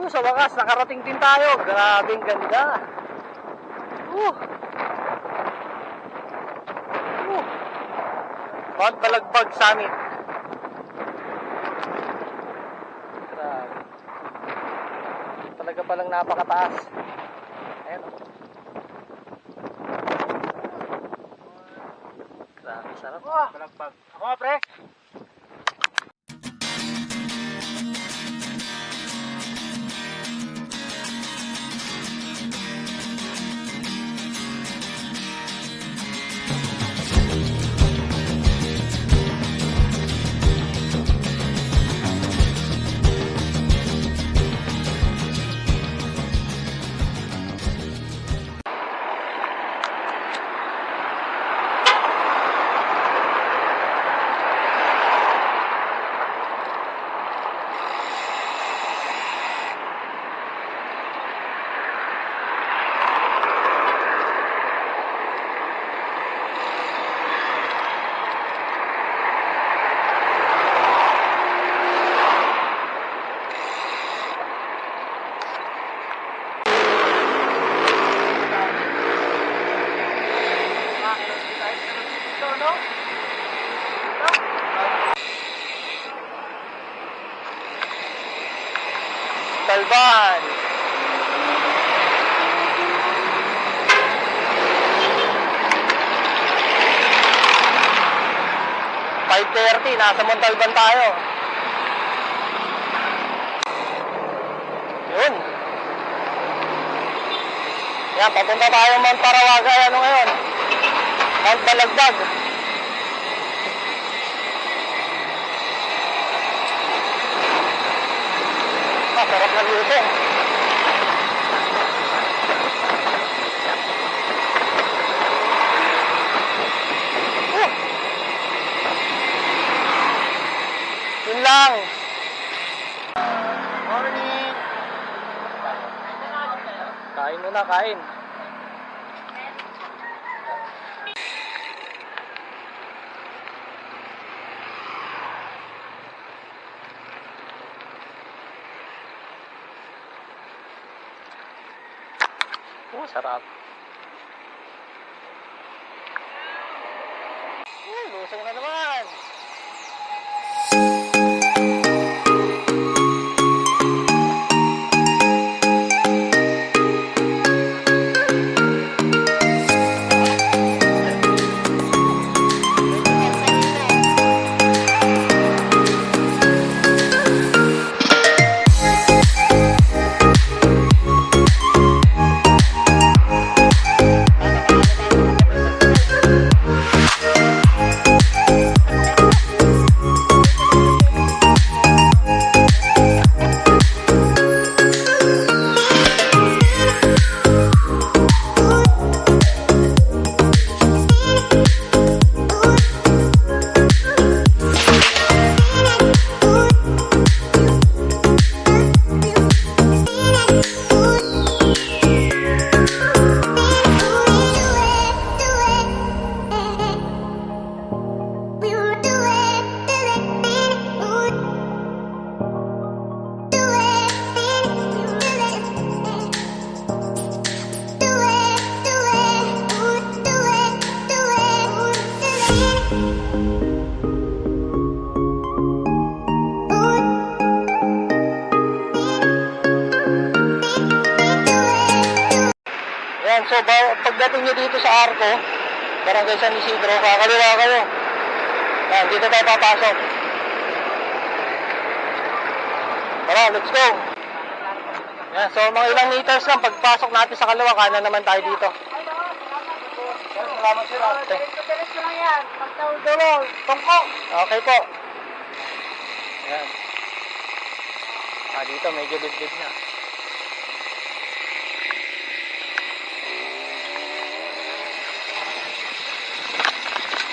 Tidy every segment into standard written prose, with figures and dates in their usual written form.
Sa wakas, nakarating din tayo. Grabing ganda. Mount Balagbag Summit. Grabe. Talaga palang napakataas. Ayan. Grabe, sarap. Balagbag. Ako nga, pre. Talban. $5:30, nasa Montalban tayo. Yun. Yan, papunta tayo Mount Parawaga. Ano ngayon? Mount Balagbag. Sarap na dito. Yun lang. Morning. Kain muna, kain. Sarap. Lusong na naman. So, pagdating nyo dito sa Arco, Barangay San Isidro, kakaliwa kayo. Yan, dito tayo papasok. Tara, let's go. Yan, so mga ilang meters lang, pagpasok natin sa kaliwa, kanan naman tayo dito. Salamat sir. Diretso lang yan. Pagtawag-dulo, tungko. Okay po. Yan. Dito medyo dibdib na.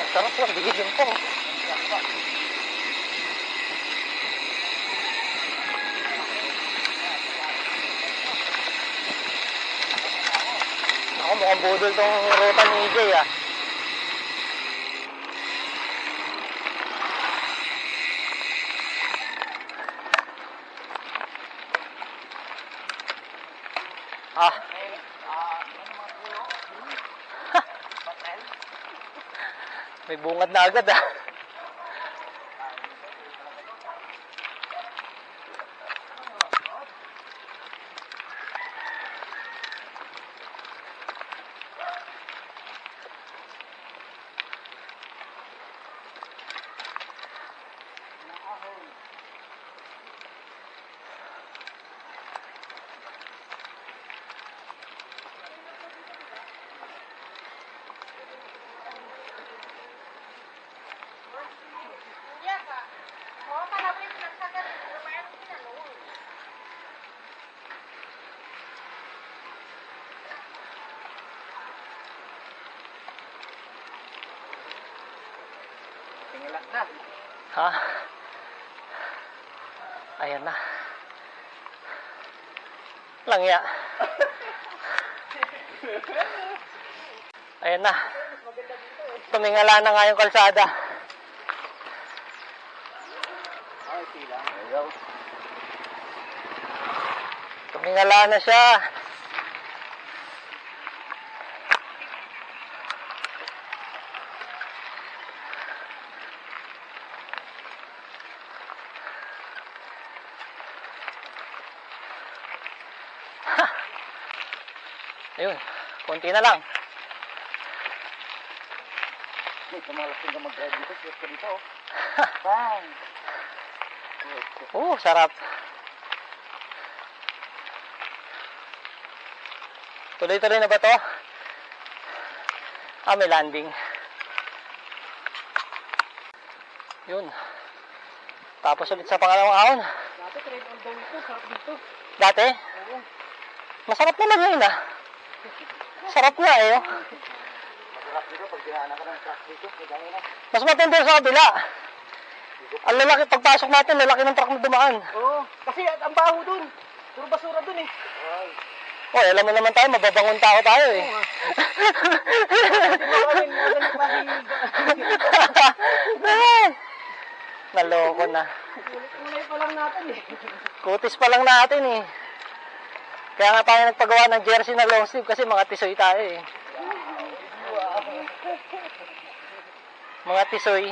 Sarap lang, bigyan po. Ako, mukhang budol tong ruta ni EJ ah. Ah. May bungad na agad ah. Tingilak na. Ha? Ayan na. Langya. Ayan na. Tumingala na nga yung kalsada. Ay, tila. Ayaw. Tumingala na siya. Ayun, konti na lang. Kamalasing ka mag-drive dito. Siyot ka dito. Bang! Sarap. Tuloy-tuloy na ba to? Ah, may landing. Yun. Tapos ulit sa pangalawang ahon. Dati, trade all daw ito. Sarap dito. Dati? Oo. Masarap naman yun ah. Sarap nga eh. Oh. Masarap dito pag dinaanan ka ng truck dito. Madami na. Mas matindi sa kabila. Ang lalaki, pagpasok natin, lalaki ng truck na dumaan. Oo. Kasi ang baho dun. Puro basura dun eh. Ay. Oy, alam mo naman tayo, mababangon tao tayo eh. Naloko na. Ulit-ulay pa lang natin eh. Kutis pa lang natin eh. Kaya nga tayo nagpagawa ng jersey na long sleeve kasi mga tisoy tayo eh. Mga tisoy.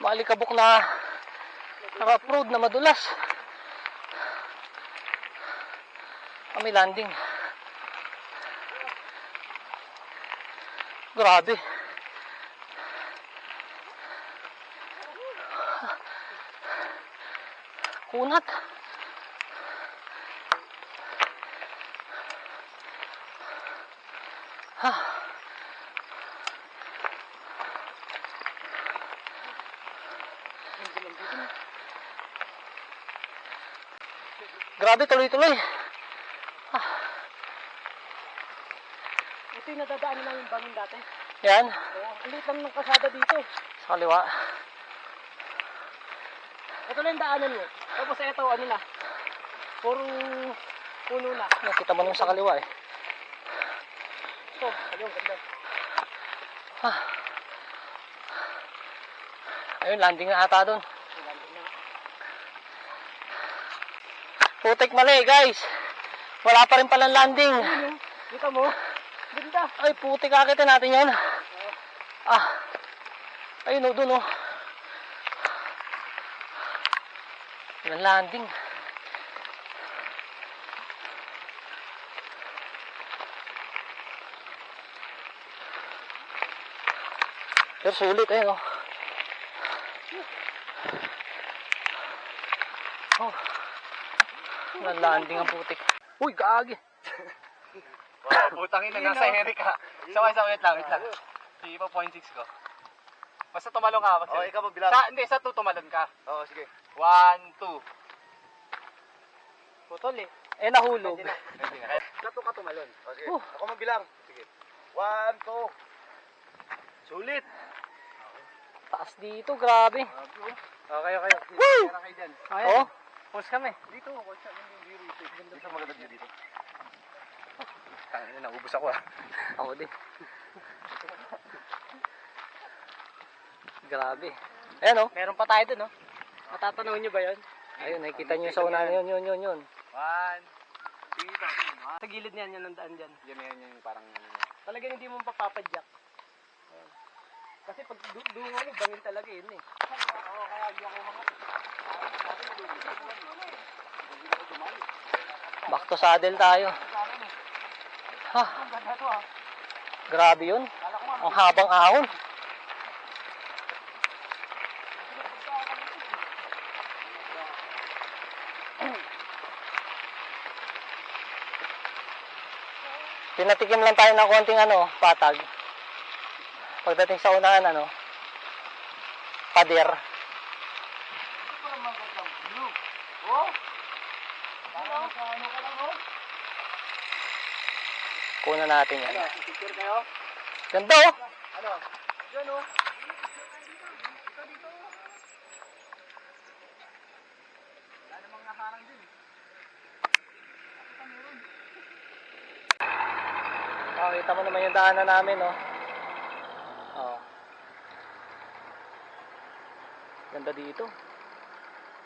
Maalikabok na naka-road na madulas. May landing. Grabe. Kunat. Ha. Grabe, tuloy-tuloy. Ito yung nadadaanan namin bangin dati. Yan, Oo, ang liit lang ng kasada dito. sa kaliwa. Ito lang yung daanan mo. Tapos ito, ano na. Puro puno na. Nakita mo nung sa kaliwa eh. Ito, ayun, ganda. Ha. Ayun, landing na ata doon. Putik mali, guys. Wala pa rin palang landing. Ayun, kita mo? Ganda. Ay, putik, akitin natin yun. Ah. Ayun, doon, oh. Walang landing. Pero sulit, ayun, oh. Oh. Walang landing ang putik. Uy, gagi. Wow, putang ina, nasa Eric ha. Wait lang. Sige pa 0.6 ko. Basta tumalon ka. Basta. ikaw magbilang. Hindi, sa 2 tumalon ka. Oo, sige. 1, 2. Putol eh. Eh, nahulog. Kato ka tumalon. O, sige. Oh. Ako magbilang. Sige. 1, 2. Sulit. Taas dito, grabe. Okay. Woo! Kaya kayo dyan. Oh, pause kami. Dito, kotsa. Dito maganda dito. Tangin na, naubos ako ah. Ako din. Grabe. Ayan, oh. Meron pa tayo dun, no? Matatanaw nyo ba yun? Ayun, nakikita nyo sa unahan. Yun. 1. Sige pa. Sa gilid niyan, yan ang daan dyan. Yan yung parang... Talagang hindi mo papapadyak. Ayan. Kasi pag dungo mo, bangin talaga yun eh. Oo, kaya hindi ako mga... Back to saddle tayo. Ha, Ang ganda to ah. grabe yun. Ang habang ahon. Pinatikim lang tayo ng konting patag. Pagdating sa unahan, pader. Oh! Parang sa ano ka lang, oh? Kunan natin yan. Picture kayo? Ganda, oh. Ano? Yan, oh. Wala namang naharang din. Oh, kita mo naman yung daanan namin, oh. Oh. Ganda dito.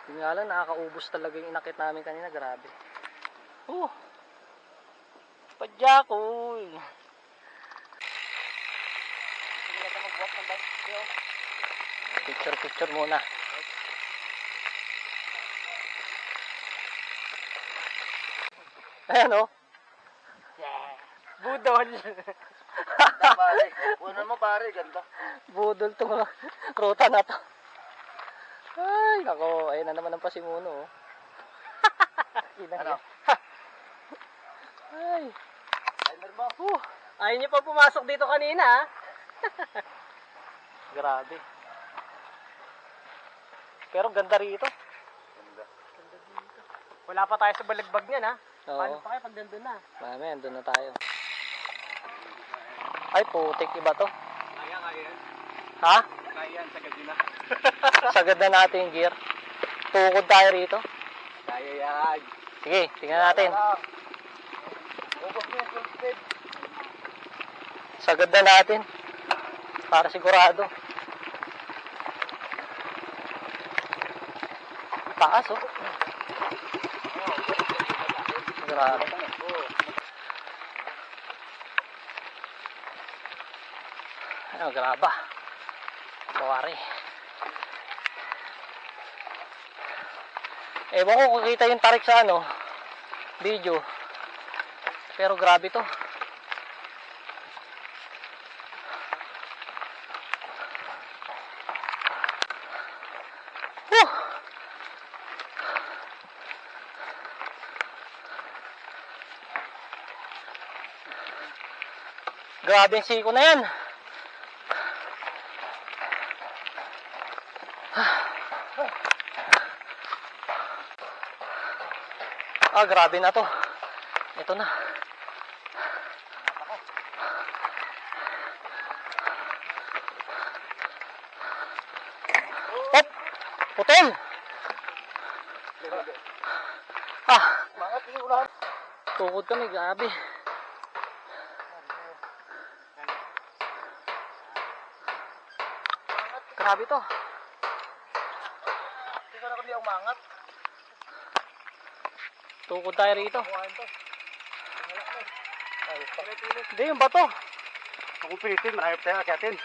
Yun nga lang, nakakaubos talaga yung inakit namin kanina. Grabe. Padyakoy. Sige na mag-walk ng bike. Picture muna. Ayan, oh. Budol. Pare, puno mo pare, ganda. Budol tong ruta na to. Ay, nako. Ayun na naman ang pasimuno, oh. Ano? Ay. Timer mo. Ayaw niyo pa pumasok dito kanina, ha? Grabe. Pero ganda rito. Wala pa tayo sa balagbag niyan, ha? Oo. Paano pa kayo pag nandun na? Mami, andun na tayo. Ay, putik. Iba to. Kaya yan. Ha? Kaya yan, sagad yun na. Sagad na natin yung gear. Tukod tayo rito. Kaya yan. Sige, tingnan natin. Ubos mo yung full speed. Sagad na natin. Para sigurado. Taas, oh. Grabe. Ano, graba. Kawari. Ewan ko kung kita yung tarik sa video. Pero grabe to. Grabe yung siko na yan. Ah, grabe na to. Ito na. Hop! Putin! Ah! Tukod kami, grabe. Grabe to. Hindi ka na kundi umangat. Tukod tayo rito. Hindi, yung bato. Kung pitin, marayop tayo akyatin.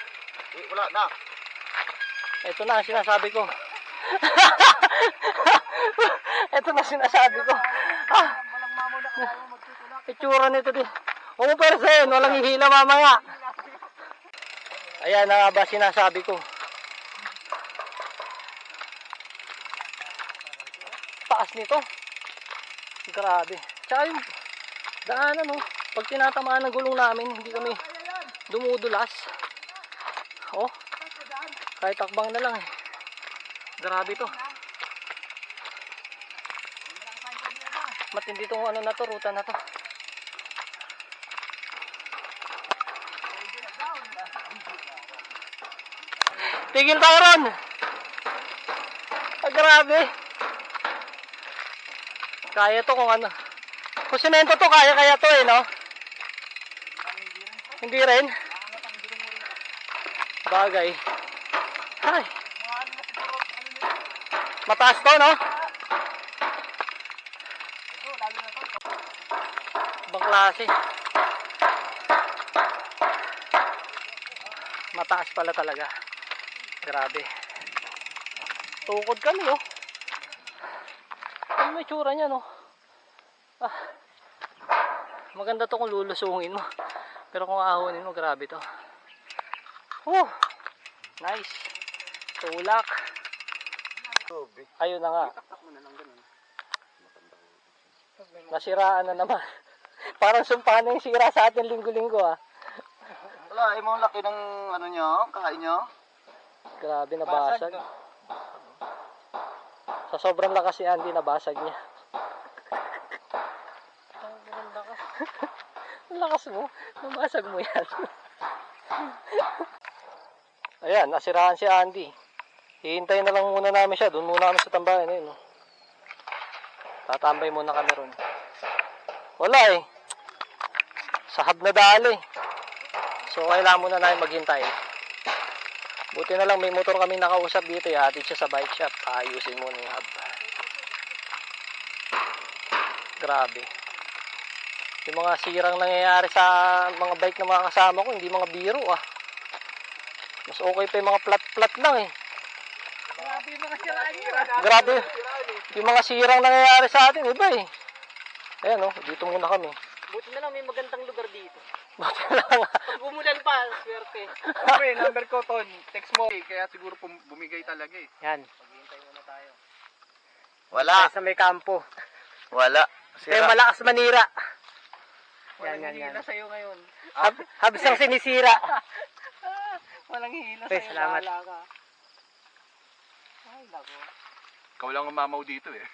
Wala na. Ito na ang sinasabi ko. Ito na sinasabi ko. Ah, Walang mamo na kaya magtutulak. itsura nito din. Huwag pero sa'yo, walang hihila mamaya. Ayan na nga ba sinasabi ko. Taas nito. Grabe. Tsaka yung daanan, no? Pag tinatamaan ng gulong namin, hindi kami dumudulas. Oh, kahit takbang na lang eh. Grabe to. Matindi tong ano na to, ruta na to. Tigil tayo ron. Ah, grabe. Kaya to kung ano. Kung semento to, kaya to eh, no? Hindi rin. Bagay. Ay. Mataas to, no? Ibang klase. Mataas pala talaga. Grabe. Tukod kami, oh. Ano may tsura niya, no? Ah. Maganda to kung lulusungin mo. Pero kung ahonin mo, grabe to. Oh. Nice. Tulak. Ayun na nga. Nasiraan na naman. Parang sumpa na yung sira sa atin linggo-linggo, ah. Wala, ay mo laki ng ano nyo, kain nyo. Grabe, nabasag. Sa sobrang lakas ni Andy, nabasag niya. Ang lakas mo, nabasag mo yan. Ayan, nasiraan si Andy. Hihintayin na lang muna namin siya. Doon muna kami sa tambayan. Ayun, no? Tatambay muna kami ron. Wala eh. Sahab na dali. So, kailangan muna namin maghintay. Buti na lang may motor kami nakausap dito. Ihatid siya sa bike shop. Ayusin muna yung hub. Grabe. Yung mga sirang nangyayari sa mga bike ng mga kasama ko, hindi mga biro ah. Mas okay pa yung mga plat-plat lang eh. Grabe yung mga siraan nyo. Grabe. Yung mga sirang nangyayari sa atin, iba eh. Ayan oh, dito muna kami. Buti na lang may magandang lugar dito. Buti na lang ah. Pag umulan pa, swerte. Okay, number ko, Ton. Text mo. Kaya siguro bumigay talaga eh. Yan. Maghihintay muna tayo. Wala. Sa may kampo. Wala. Kaya malakas manira. Walang hihila sa'yo ngayon. Habis ang sinisira. Walang hihila Okay, sa'yo. salamat. Bahala ka. Ay, lako. Ikaw lang ang mamaw dito eh.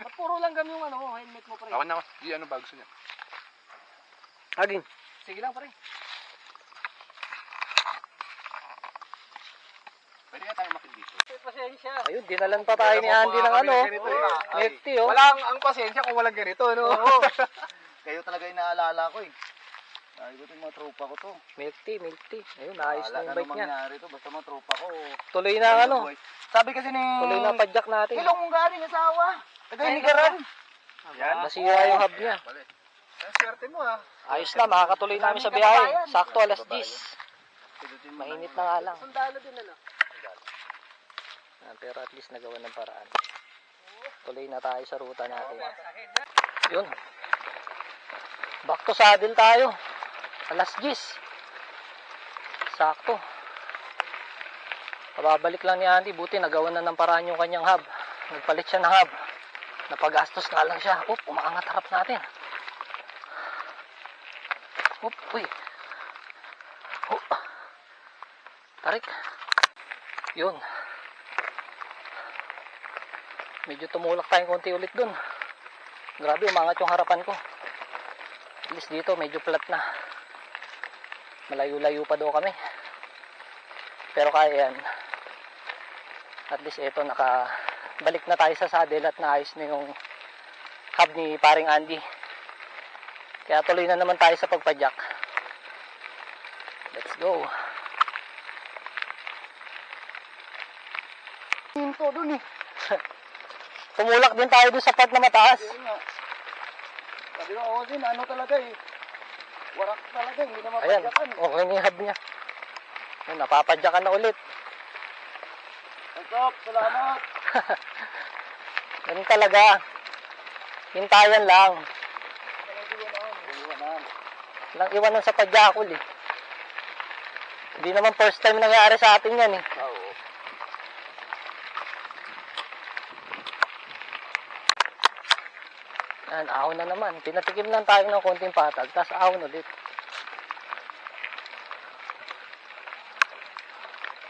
Ba't puro lang gam yung ano, helmet mo, pre? Ako na, di ano ba gusto niya? Agin. Sige lang, pre. Pwede ka tayo makit dito. Pasensya. Ayun, dinalan pa tayo ni Andy ng ano. Milk tea oh. Walang ang pasensya kung walang ganito, no? Oo. Kayo talaga yung naalala ko eh. Ay, ito yung mga tropa ko to. Milk tea, milk tea. Ayun, naayos na yung bike niya. mangyari to, basta mga tropa ko. Tuloy na ang ano. Sabi kasi ni... Tuloy na padjak natin. Ilong mong galing asawa. Tagay-ligaran. Yan. Nasira yung hub niya. Ang swerte mo ah. Ayos na, makakatuloy namin sa biyahe. Sakto alas 10. Mainit na nga lang. Sundalo din ano. Pero at least nagawa ng paraan. Tuloy na tayo sa ruta natin. Yun. Back to saddle tayo. Alas 10. Sakto. Pababalik lang ni Andy. Buti nagawa na ng paraan yung kanyang hub. Nagpalit siya ng hub. Napagastos nga lang siya. Umaangat harap natin. Uy. Arik. Yun. Medyo tumulak tayong konti ulit dun. Grabe, umangat yung harapan ko. At least dito, medyo flat na. Malayo-layo pa daw kami. Pero kaya yan. At least ito, nakabalik na tayo sa saddle at naayos na yung hub ni paring Andy. Kaya tuloy na naman tayo sa pagpadyak. Let's go. Hinto dun eh. Tumulak din tayo doon sa part na mataas. Yun nga. Sabi ko, oo din, ano talaga eh. Warak talaga, hindi na Ayan, mapadyakan. okay na yung hub niya. Ayan, napapadyakan na ulit. Stop, salamat. Ganun talaga. Hintayan lang. Lang iwanan sa padyakol eh. Hindi naman first time nangyari sa atin yan eh. Oo. Ayan, ahon na naman. Pinatikim lang tayo ng konting patag, tapos ahon ulit.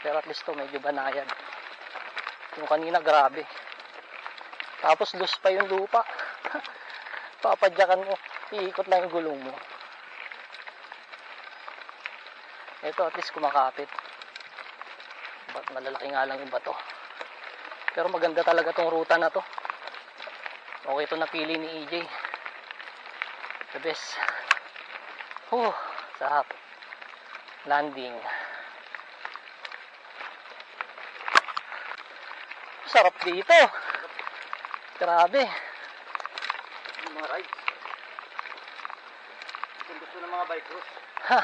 Pero at least to, medyo banayan. Yung kanina, grabe. Tapos loose pa yung lupa. Papadyakan mo, iikot lang yung gulong mo. Ito at least kumakapit. Malalaki nga lang yung bato. Pero maganda talaga tong ruta na to. Okay ito napili ni EJ. The best. Sarap. Landing. Sarap dito. Grabe. Yung mga rides. Kung gusto ng mga bike route. Ha.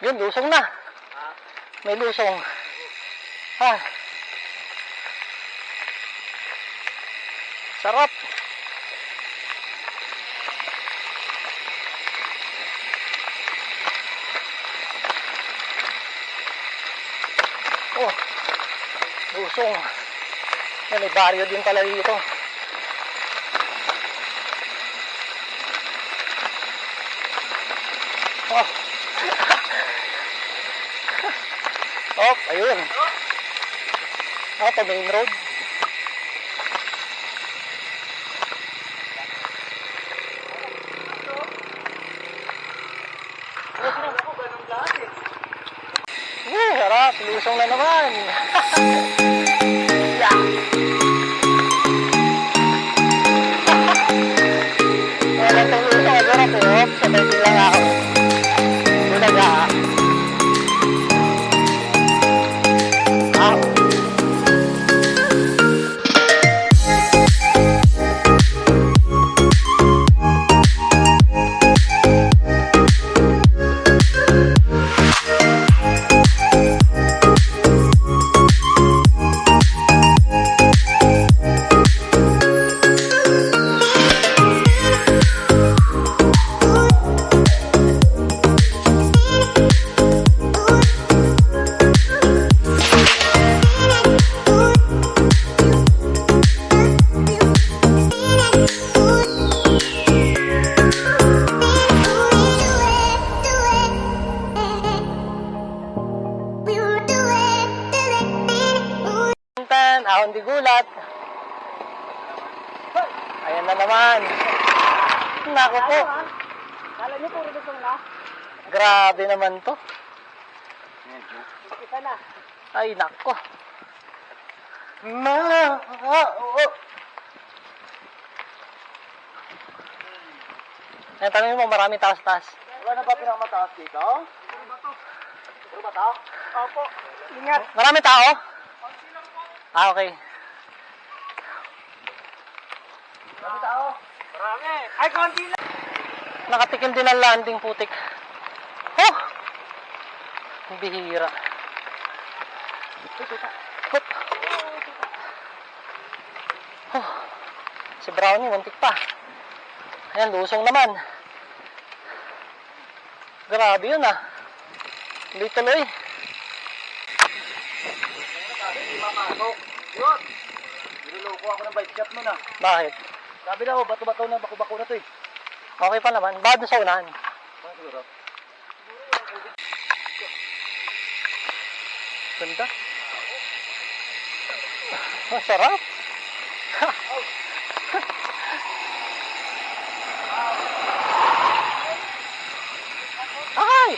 Yun, lusong na. May lusong. Ha. Sarap. Oh. Lusong. Yan, may baryo din pala dito. Oh. Oh, ayun. Ito, main road. Sarap. Lusong na naman. Yeah. Meron itong lusong. Sarap eh. Sabay lang ako. Bulaga. Ah. Ahon di gulat. Ayan na naman. Naku po. Kala niyo puro gusto na? Grabe naman to. Isa na. Ay, nako. Ayan, tanongin mo, marami taas-taas. Wala na ba pinakamataas dito? Puro ba to? Opo. Ingat. Marami tao? Ah, okay. Marami tao. Marami. Ay, konti lang. Nakatikim din ang landing, putik. Oh! Ang bihira. Hop! Oh! Si Brownie, muntik pa. Ayan, lusong naman. Grabe yun ah. Tuloy-tuloy. Hindi mapasok. Yun. Niloloko ako ng bike shop nun ah. Bakit? Sabi na ako, bato-bato na, bako-bako na to eh. Okay pa naman. Bakit doon sa unahan? Ano siguro? Ganda. Masarap. Ay!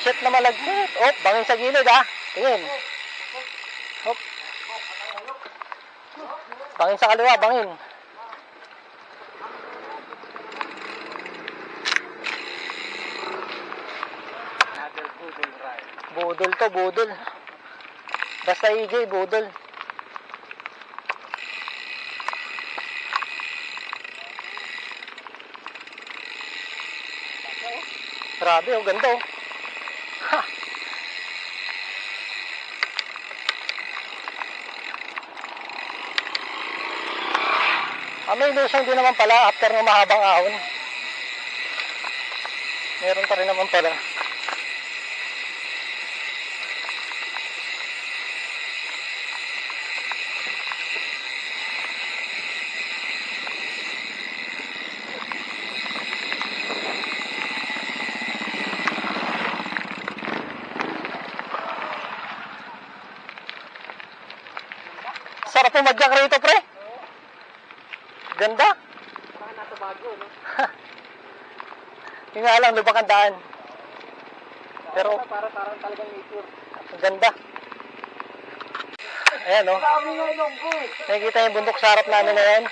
Shit na malagkit. Oh, bangin sa gilid ah. Tingin. Hop. Bangin sa kaliwa, bangin. Budol to, budol. Basta EJ, budol. Grabe, oh, ganda oh. Ha! May ilusyon din naman pala after ng mahabang ahon. Meron pa rin naman pala. Sarap pumadyak rito, pre. Ganda. Parang nasa Baguio, no? Yung nga lang, lubak ang daan. Pero, Parang talagang nature. ang ganda. Ayan, oh. Marami nga ilonggo eh. Nakikita yung bundok sa harap namin na yan.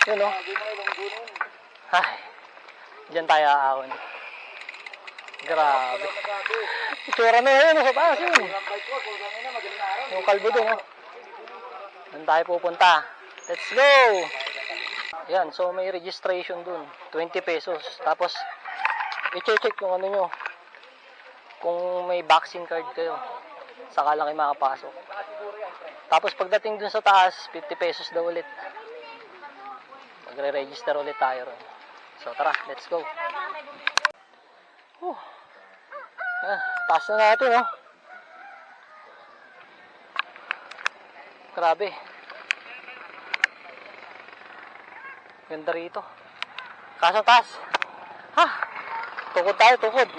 Yun, oh. Marami nga ilonggo nun. Ay, dyan tayo aahon. Grabe. Itsura na yun, sa taas yun. Ang bike ko, kung na magaling na araw. Yung kalbo doon, oh. Doon tayo pupunta. Let's go! Yan, so may registration dun. 20 pesos. Tapos, i-check yung ano nyo. Kung may vaccine card kayo. Saka lang kayo makapasok. Tapos pagdating dun sa taas, 50 pesos daw ulit. Magre-register ulit tayo ron. So tara, let's go. Taas na natin, oh. Grabe. Ganda rito. Kaso taas. Ha! Tukod tayo, tukod.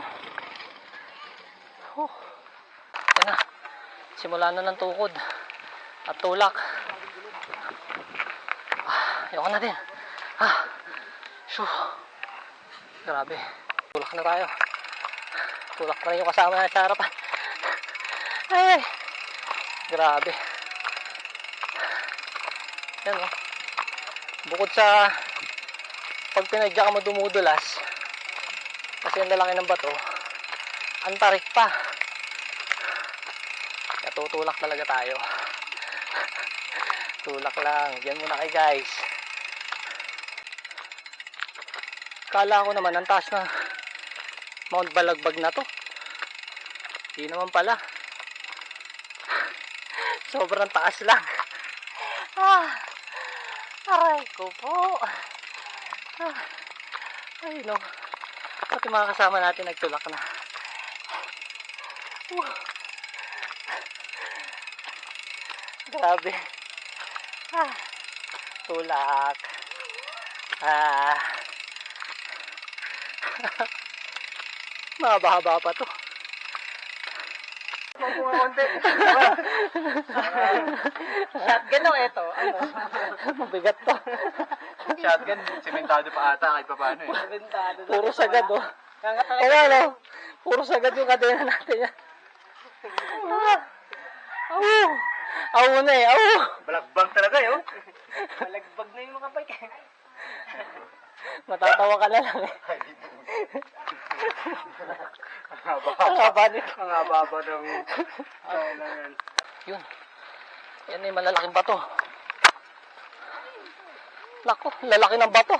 Yan na. Simula na ng tukod. At tulak. Ayoko na din. Shoo. Grabe. Tulak na tayo. Tulak na rin yung kasama na sa harapan. Ay! Grabe. Yan, oh. Bukod sa pag pinadya ka mo dumudulas kasi ang lalaki ng bato, ang tarik pa. Kaya tutulak talaga tayo. Tulak lang. Diyan muna kayo, guys. Kala ko naman ang taas na Mount Balagbag na to. Hindi naman pala. Sobrang taas lang. Aray ko po. Ay no. Pati mga kasama natin nagtulak na. Grabe. Tulak. Mahaba-haba pa to. Shotgun o ito? Ano? Mabigat to. Shotgun, sementado pa ata kahit pa paano eh. Bentado. Puro sagad, oh. Kangatay. Kaya no, puro sagad yung kadena natin yan. Aw na eh, aw. Balagbang talaga yun. Malagbag na yung mga bike. Matatawa ka na lang eh. Ang haba nito. Ang haba ng Yun. Yan ay malalaking bato. Nako, lalaki ng bato.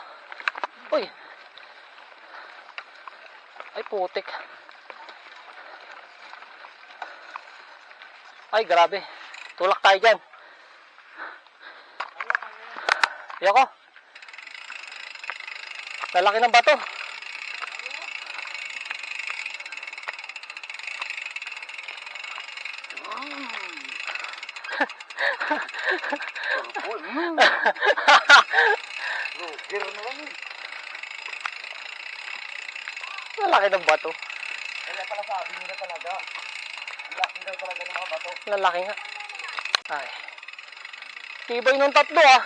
Uy. Ay, putik. Ay, grabe. Tulak tayo dyan. Yoko. Lalaki ng bato. Luger naman eh. Lalaki ng bato. Kaya pala sabi nila talaga. Lalaki nga. Ay. Tibay ng tatlo ah.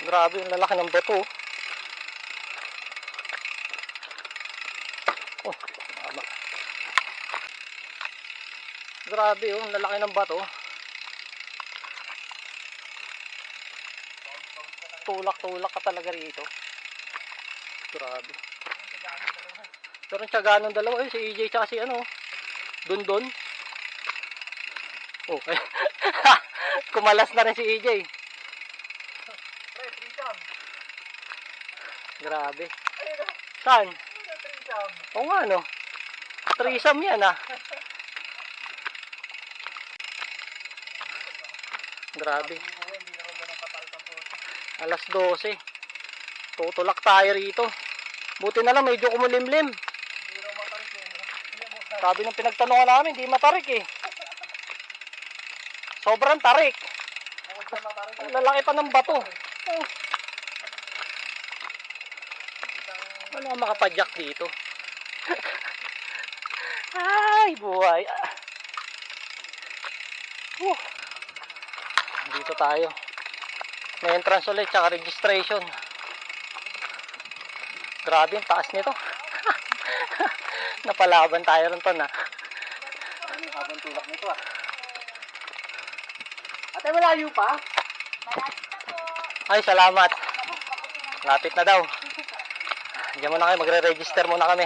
Grabe yung lalaki ng bato. Oh, tama. Grabe oh, ang lalaki ng bato. Tulak-tulak ka talaga rito. Grabe. Pero ang tiyaga ng dalawa si EJ tsaka si ano, Dundon. Oh, kumalas na rin si EJ. Grabe. Saan? Oo nga no. Threesome yan ah. Grabe. Alas 12. Tutulak tayo rito. Buti na lang medyo kumulimlim. Sabi ng pinagtanungan namin, hindi matarik eh. Sobrang tarik. Ang lalaki pa ng bato. Oh. Wala makapadyak dito. Ay, buhay. Dito tayo. May entrance ulit, tsaka registration. Grabe, ang taas nito. Napalaban tayo rin to na. Habang tulak nito ah. Ate, malayo pa? Ay, salamat. Lapit na daw. Diyan muna kayo, magre-register muna kami.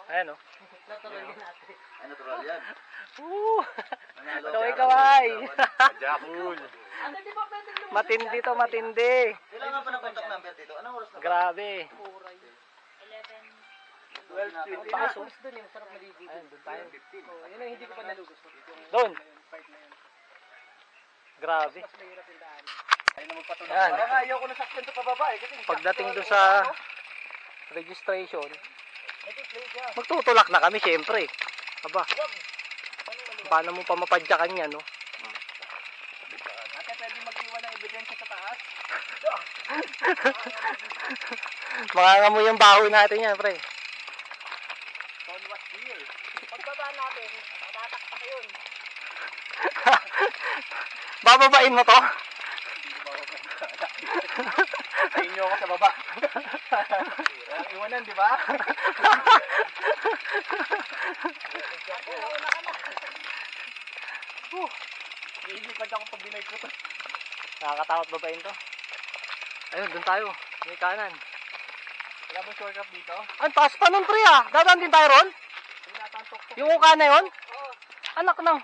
Ayan o. Ay, natural yan. Kaway-kaway. Jakul. Matindi to, matindi. Kailangan pa ng contact number dito. Anong oras na? Grabe. 12:20. Pasok. Doon yung sarap maligo. Ayun, doon tayo. Yun ang hindi ko pa nalugos. Doon. Grabe. Mas mahirap yung daan. Ay, na magpatulak. Yan. Parang ayaw ko na sakyan to pababa eh. Kasi Pagdating doon sa registration, magtutulak na kami syempre. Aba. Paano mo pa mapadyakan yan, no? Ate, pwede mag-iwan ng ebidensya sa taas? Mangangamoy yung bahoy natin yan, pre. Don't was here. Pagbaba natin, matataktak yun. Bababain mo to? sa inyo ako sa baba. Ang iwanan, di ba? Iilipad ako pag binay ko to. Nakakatakot babain to. Ayun, doon tayo. May kanan. Wala bang shortcut dito? Ang taas pa nun, pre, ah. Dadaan din tayo ron? Tinatantok to. Yung uka na yun? Oo. Anak ng.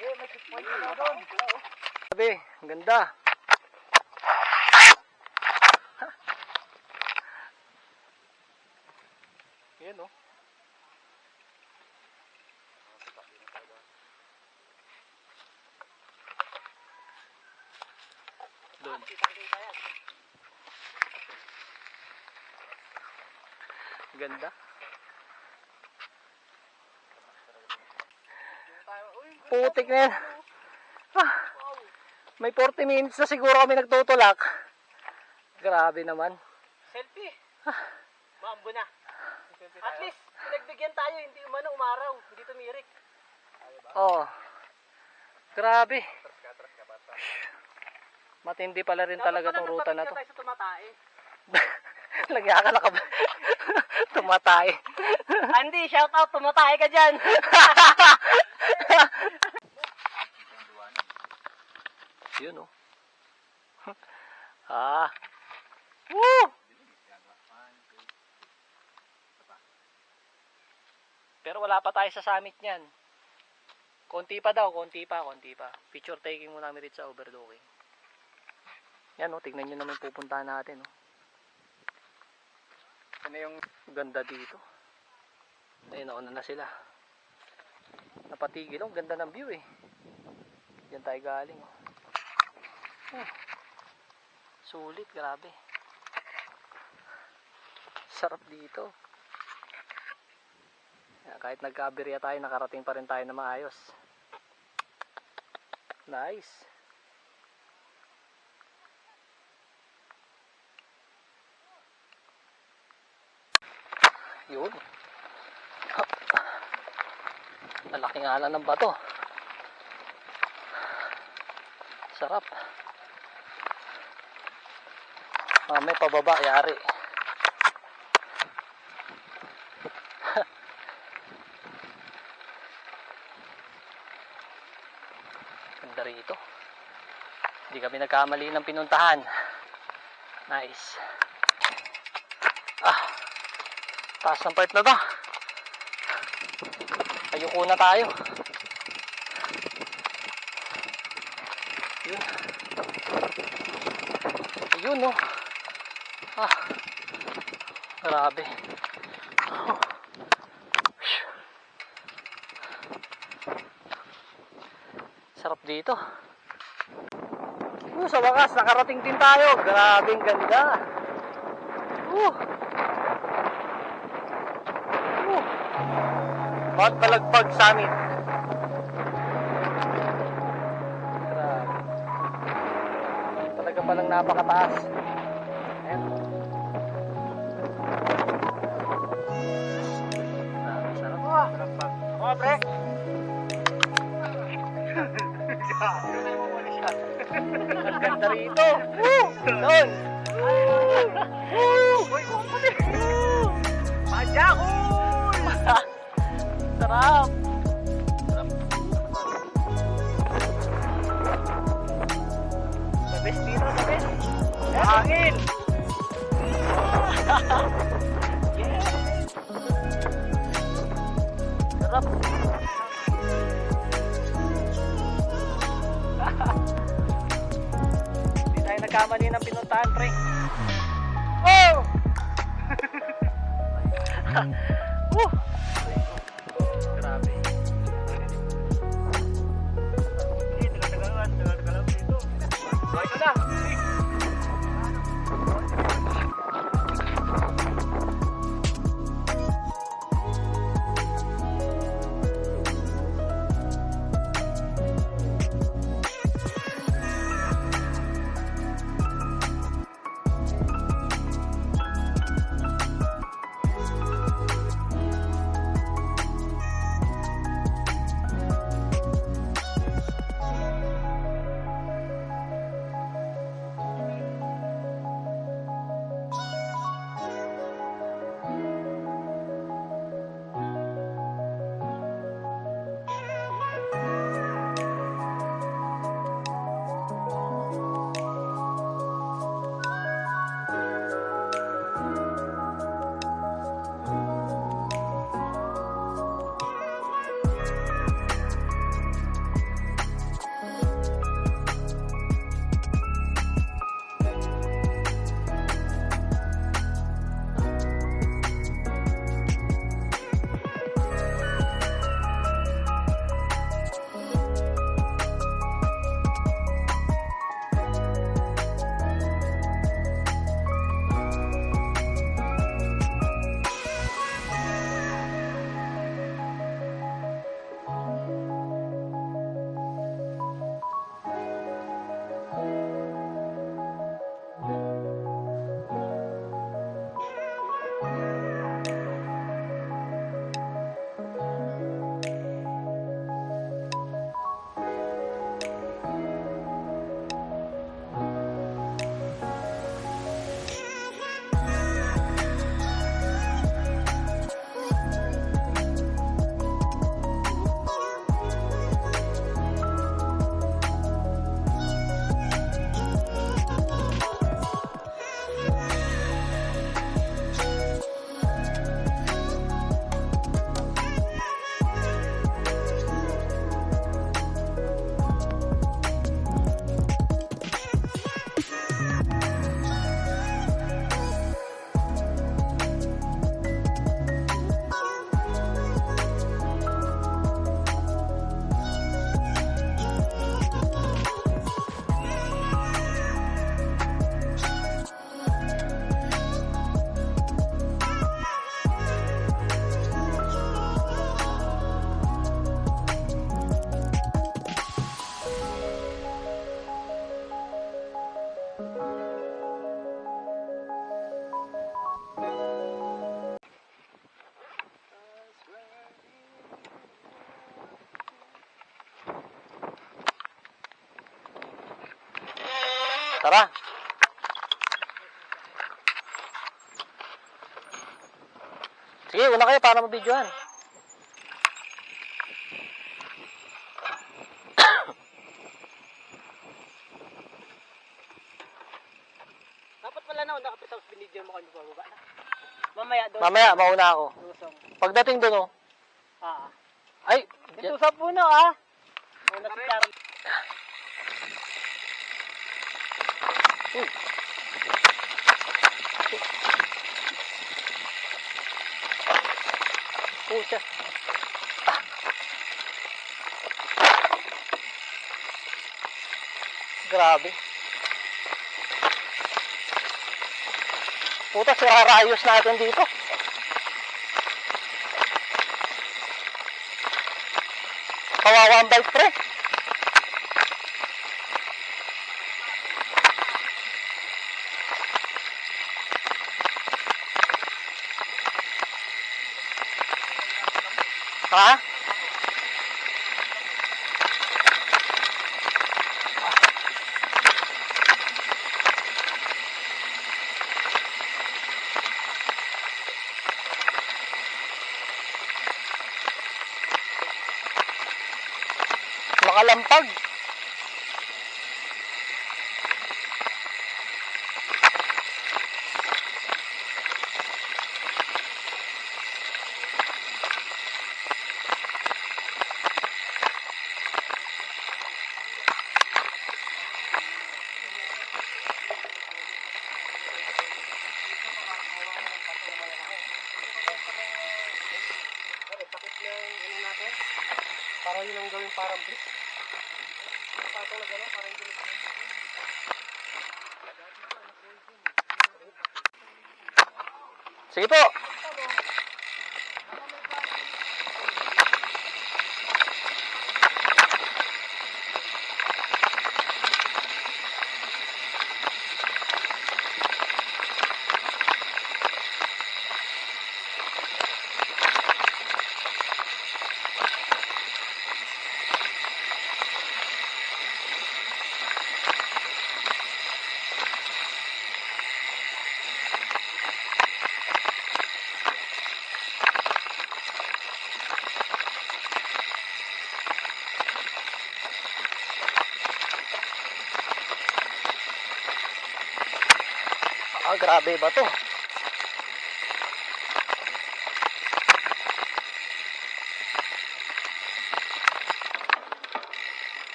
May checkpoint na doon. Sabi, ang ganda. Yan, oh. Doon. Ganda. Putik na yan. Ah, may 40 minutes na siguro kami nagtutulak. Grabe naman. Selfie. Maambo na. At least, pinagbigyan tayo, hindi umano umaraw, hindi tumirik. Oh. Grabe. Matindi pala rin talaga tong ruta na to. Tayo sa tumatae. Lagyan ka na ka ba? Tumatay. Andy, shout out, tumatae ka dyan. Yun, oh. Ah. Woo! Pero wala pa tayo sa summit niyan. Konti pa daw, konti pa. Picture taking muna kami rito sa overlooking. Yan, oh, tignan nyo naman pupuntahan natin, oh. Ano yung Ganda dito. Ayun, nauna na sila. Napatigil, oh. Ganda ng view, eh. Diyan tayo galing, oh. Sulit, grabe. Sarap dito. Kahit nagka-aberya tayo, nakarating pa rin tayo na maayos. Nice. Yun. Malaki nga lang ng bato. Sarap. May pababa, yari. Ganda rito. Hindi kami nagkamali ng pinuntahan. Nice. Taas ng part na to. Ayuko na tayo. Yun. Ayun, no. Grabe. Sarap dito. Sa wakas, nakarating din tayo. Grabing ganda. Mount Balagpag Summit. Grabe. Talaga palang napakataas. Ayan. Sarap. Mga pre. Ang ganda rito. Doon. Padyak. Sarap. The best dito, the best. Hangin. Sarap. Hindi tayo nagkamali ng pinuntahan, pre. Oh! Grabe. Tagal-tagal dito. Ito na. Tara. Sige, una kayo para mabidyohan. Dapat pala na, nakapit tapos binidyo mo kami bababa na. Mamaya doon. Mamaya, mauna ako. Tusong. Pagdating doon, oh. Ah. Ay, Ito sa puno ah. Una si Charlie. uy. Pucha. Grabe. Puta, sirarayos natin dito. Kawawa ang bike, pre. Ha? Makalampag. Para yun ang gawin parang brick. Patong na gano'n, parang yun ang Sige po. Ah, grabe ba to?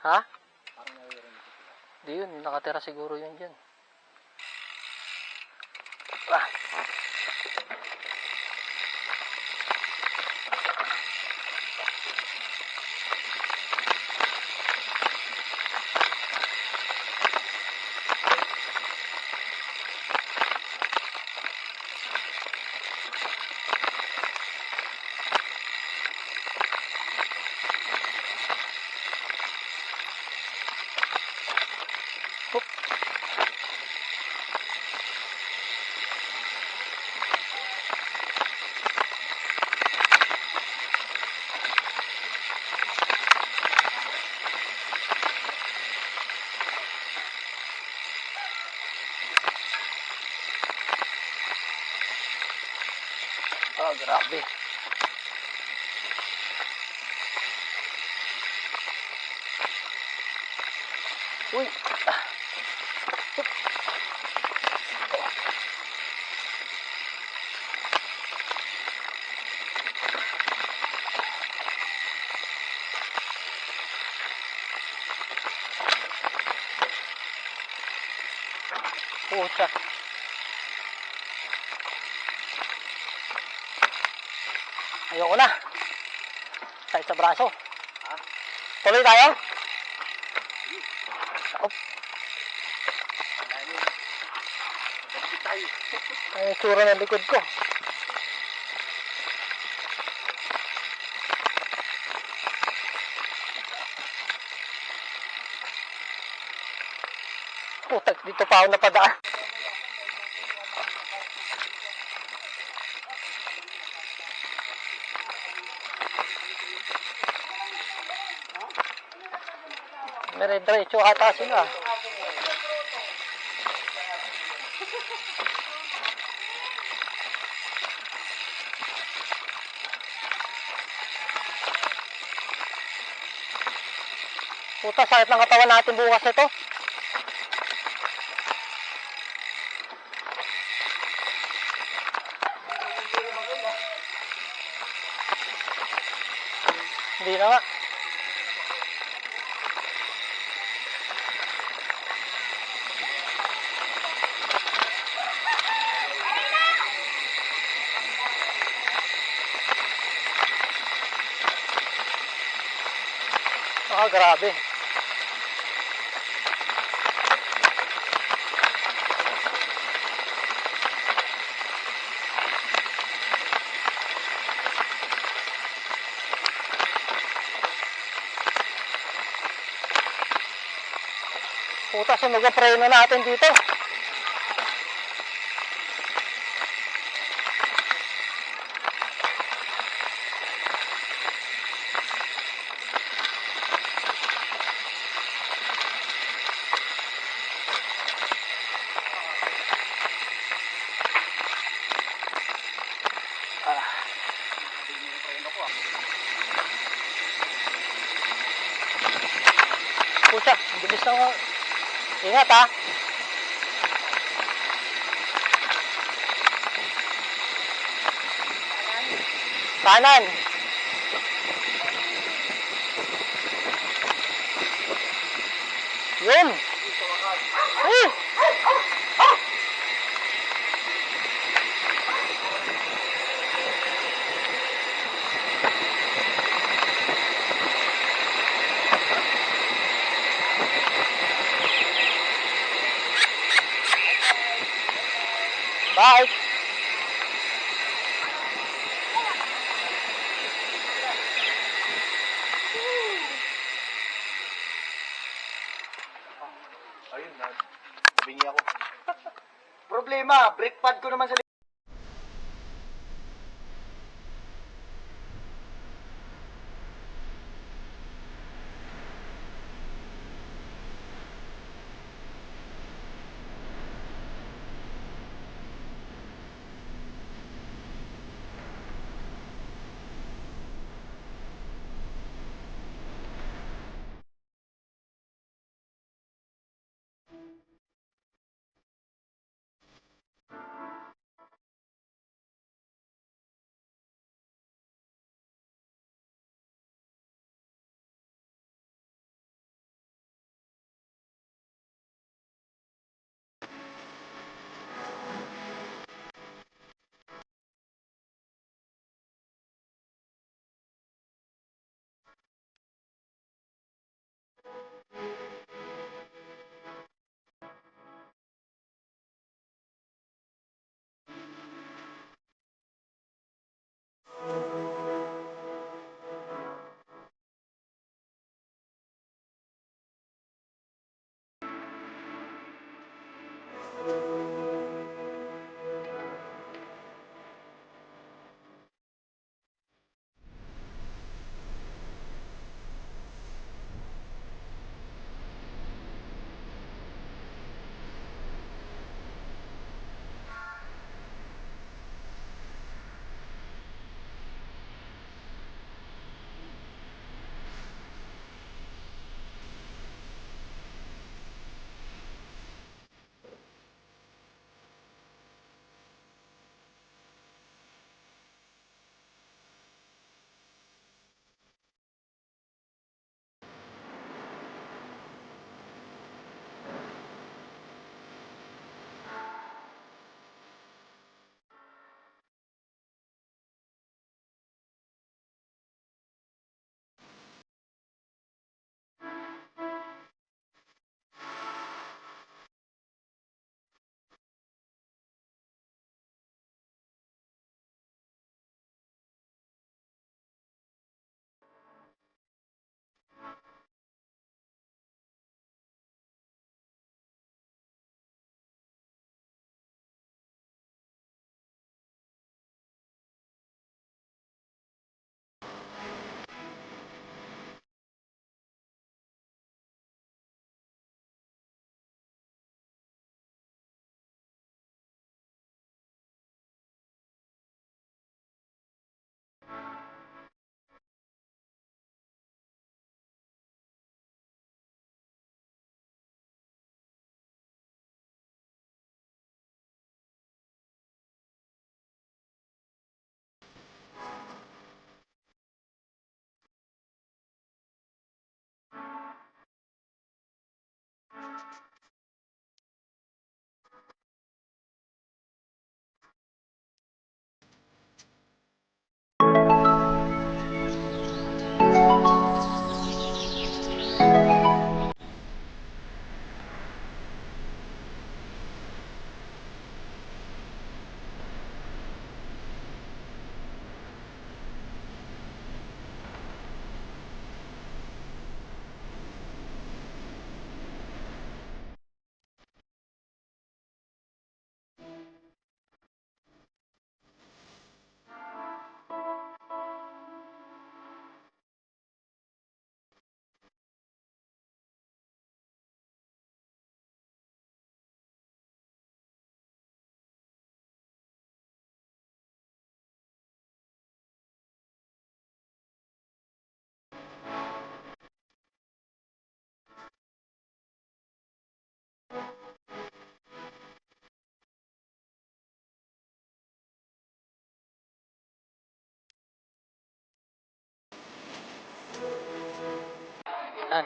Ha? Di yun, nakatira siguro yun dyan. Ah. Oh, grabe. Uy. Ah. Pucha. Ayoko na. Sakit sa braso. Tuloy tayo? Op. Ay, tsura ng likod ko. Putak, dito pa ako napadaan. Dire-diretso ata sila. Puta, sakit ng katawan natin bukas ito. Hindi na nga. Ah, grabe. Puta, sunog ang preno natin dito. Pucha, ang bilis na. Ingat ha. Kanan. Yun. Hey. Bye. Ayun na. Bingi ako. Problema, brake pad ko naman sa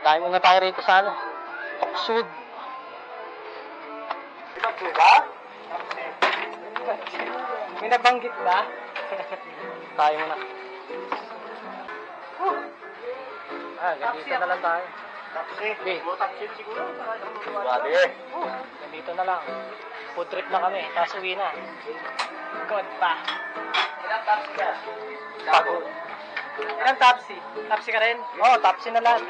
Kain muna tayo rito sa ano. Toksud. May nabanggit ba? Tayo muna. Ganito na lang tayo. Sige. Ganito na lang. Food trip na kami. Tapos uwi na. God pa. Ilang tapsi ka? Pagod. Ilang tapsi? Tapsi ka rin? Oo, tapsi na lahat.